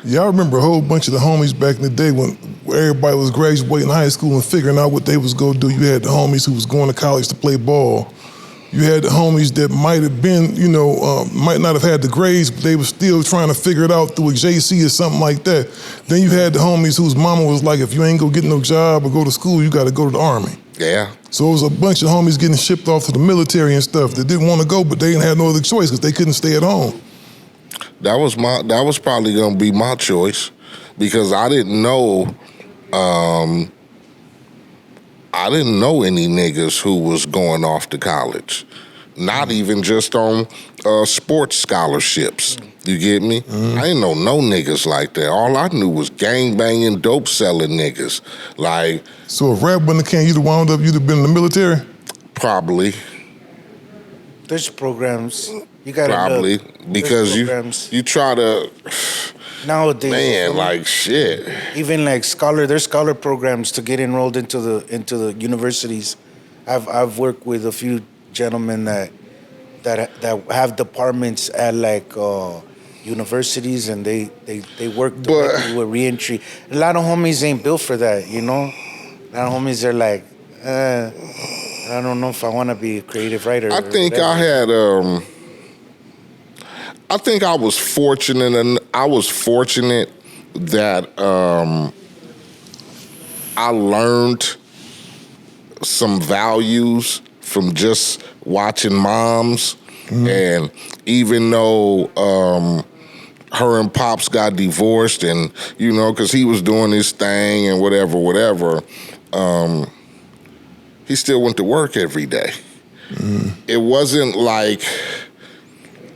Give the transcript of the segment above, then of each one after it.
Yeah, I remember a whole bunch of the homies back in the day when everybody was graduating high school and figuring out what they was going to do. You had the homies who was going to college to play ball. You had the homies that might have been, might not have had the grades, but they were still trying to figure it out through a JC or something like that. Then you had the homies whose mama was like, if you ain't gonna get no job or go to school, you got to go to the Army. Yeah. So it was a bunch of homies getting shipped off to the military and stuff that didn't want to go, but they didn't have no other choice because they couldn't stay at home. That was probably gonna be my choice because I didn't know any niggas who was going off to college. Not even just on sports scholarships. You get me? I didn't know no niggas like that. All I knew was gang banging, dope selling niggas. Like, so if rap wouldn't have came, you'd have been in the military? Probably. There's programs. You gotta probably look. because you try to nowadays. Man, like shit. Even like there's scholar programs to get enrolled into the universities. I've worked with a few gentlemen that have departments at like universities, and they work directly with reentry. A lot of homies ain't built for that, you know. A lot of homies are like, I don't know if I want to be a creative writer. I think I had I think I was fortunate, and I was fortunate that I learned some values from just watching moms, and even though her and Pops got divorced, and because he was doing his thing and whatever, he still went to work every day. It wasn't like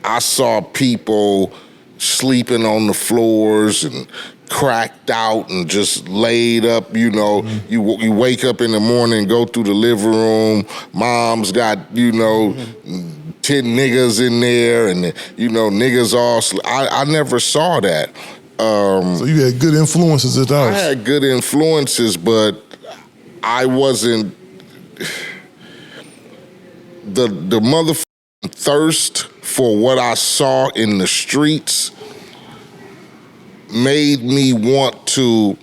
I saw people sleeping on the floors and cracked out and just laid up, You wake up in the morning, go through the living room, mom's got, 10 niggas in there, and, niggas all I never saw that. So you had good influences at the house? I had good influences, but I wasn't... The motherfucking thirst for what I saw in the streets made me want to...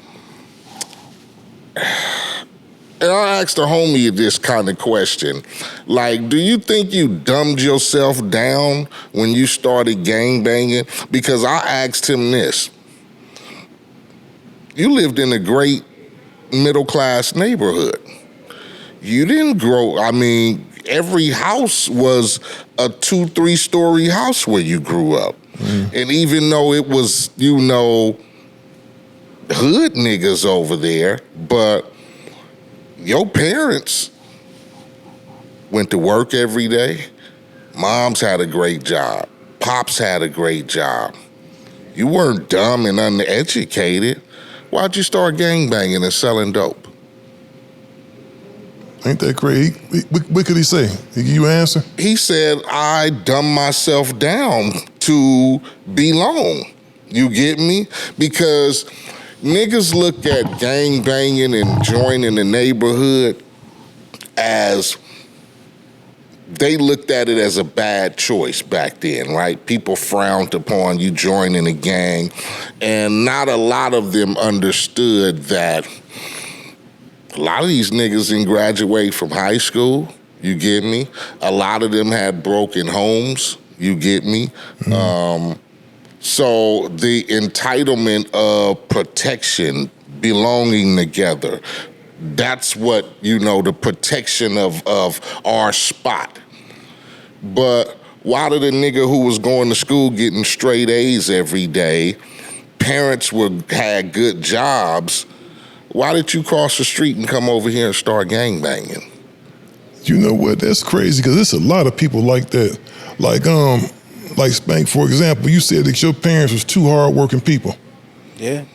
And I asked a homie this kind of question. Like, do you think you dumbed yourself down when you started gangbanging? Because I asked him this. You lived in a great middle-class neighborhood. You didn't grow... every house was a 2-3 story house where you grew up. And even though it was, hood niggas over there, but your parents went to work every day. Moms had a great job. Pops had a great job. You weren't dumb and uneducated. Why'd you start gangbanging and selling dope? Ain't that crazy? What could he say? He give you an answer? He said, I dumbed myself down to belong. You get me? Because niggas look at gang banging and joining the neighborhood as... They looked at it as a bad choice back then, right? People frowned upon you joining a gang, and not a lot of them understood that a lot of these niggas didn't graduate from high school, you get me? A lot of them had broken homes, you get me? So the entitlement of protection, belonging together, that's what, the protection of our spot. But why did a nigga who was going to school getting straight A's every day, parents had good jobs, why did you cross the street and come over here and start gangbanging? You know what? That's crazy, because there's a lot of people like that. Like Spank, for example, you said that your parents was two hard-working people. Yeah.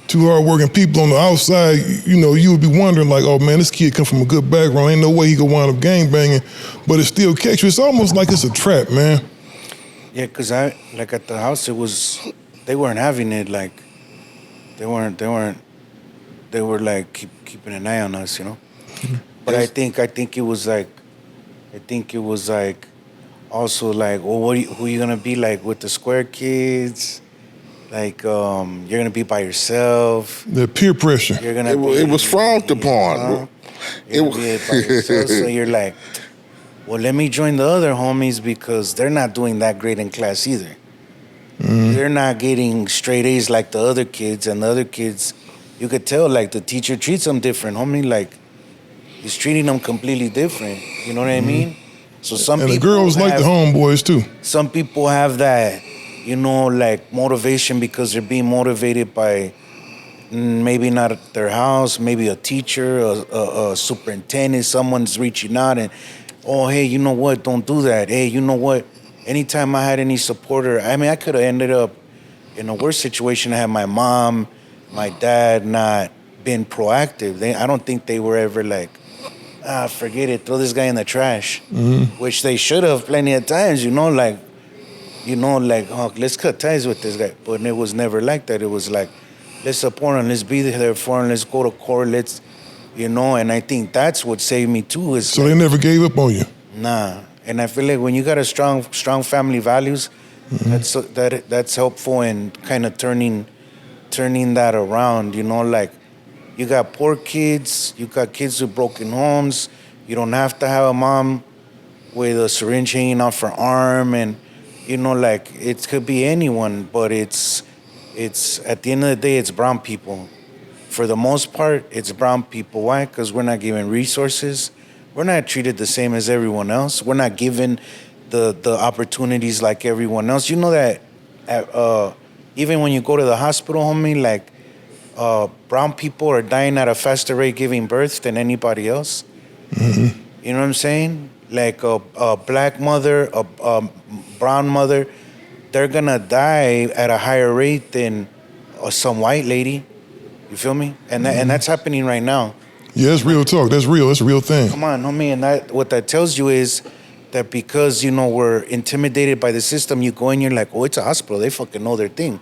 Two hard-working people on the outside, you would be wondering, like, oh, man, this kid come from a good background. Ain't no way he could wind up gangbanging. But it still catch you. It's almost like it's a trap, man. Yeah, because at the house, they weren't having it, like, they were like keeping an eye on us, But I think it was like also like, well, who are you gonna be like with the square kids? Like you're gonna be by yourself. The peer pressure. You're gonna. It was frowned upon. You're gonna be by yourself, so you're like, well, let me join the other homies because they're not doing that great in class either. They're not getting straight A's like the other kids, and the other kids, you could tell like the teacher treats them different, homie. Like he's treating them completely different. You know what I mean? So some And the people girls like the homeboys too. some people have that, you know, like motivation because they're being motivated by maybe not at their house, maybe a teacher, a superintendent, someone's reaching out and, oh, hey, you know what? Don't do that. Hey, you know what? Anytime I had any supporter, I mean, I could have ended up in a worse situation. I had my mom, my dad not been proactive. I don't think they were ever like, forget it, throw this guy in the trash, which they should have plenty of times, like, oh, let's cut ties with this guy. But it was never like that. It was like, let's support him, let's be there for him, let's go to court, let's, and I think that's what saved me too. Is So they never gave up on you? Nah. And I feel like when you got a strong family values, that's helpful in kind of turning that around, like, you got poor kids, you got kids with broken homes. You don't have to have a mom with a syringe hanging off her arm, and like it could be anyone, but it's at the end of the day, it's brown people. For the most part, it's brown people. Why? Because we're not given resources. We're not treated the same as everyone else. We're not given the opportunities like everyone else. You know that even when you go to the hospital, homie, like. Brown people are dying at a faster rate giving birth than anybody else. You know what I'm saying? Like a black mother, a brown mother, they're gonna die at a higher rate than some white lady. You feel me? And that's happening right now. Yeah, that's real talk. That's real. That's a real thing. Come on, homie. And what that tells you is that because we're intimidated by the system, you go in, you're like, oh, it's a hospital. They fucking know their thing.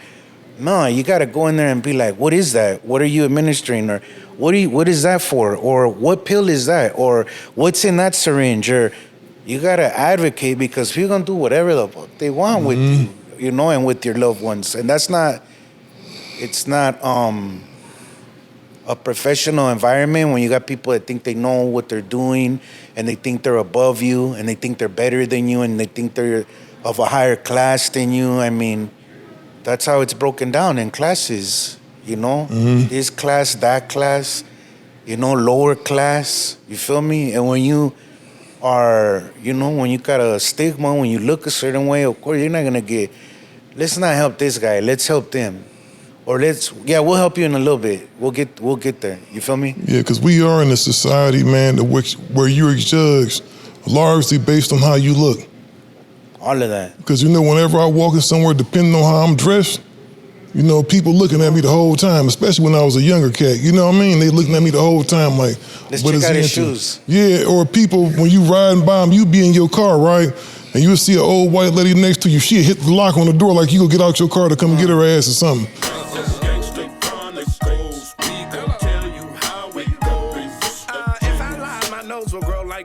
No, you got to go in there and be like, what is that? What are you administering? Or what is that for? Or what pill is that? Or what's in that syringe? Or you got to advocate because people going to do whatever the fuck they want with you, and with your loved ones. And it's not a professional environment when you got people that think they know what they're doing and they think they're above you and they think they're better than you and they think they're of a higher class than you. I mean, that's how it's broken down in classes, This class, that class, lower class, you feel me? And when you are, when you got a stigma, when you look a certain way, of course, you're not going to let's not help this guy, let's help them. Or we'll help you in a little bit. We'll get there, you feel me? Yeah, because we are in a society, man, where you're judged largely based on how you look. All of that. Because, whenever I walk in somewhere, depending on how I'm dressed, people looking at me the whole time, especially when I was a younger cat. You know what I mean? They looking at me the whole time like, let's what check is out he his into? shoes. Yeah, or people, when you riding by them, you be in your car, right? And you'll see an old white lady next to you. She'll hit the lock on the door like you go get out your car to come get her ass or something.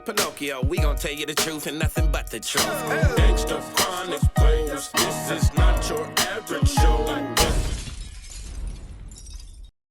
Pinocchio, we gon' tell you the truth and nothing but the truth. Gangsta Chronicles, this is not your average show.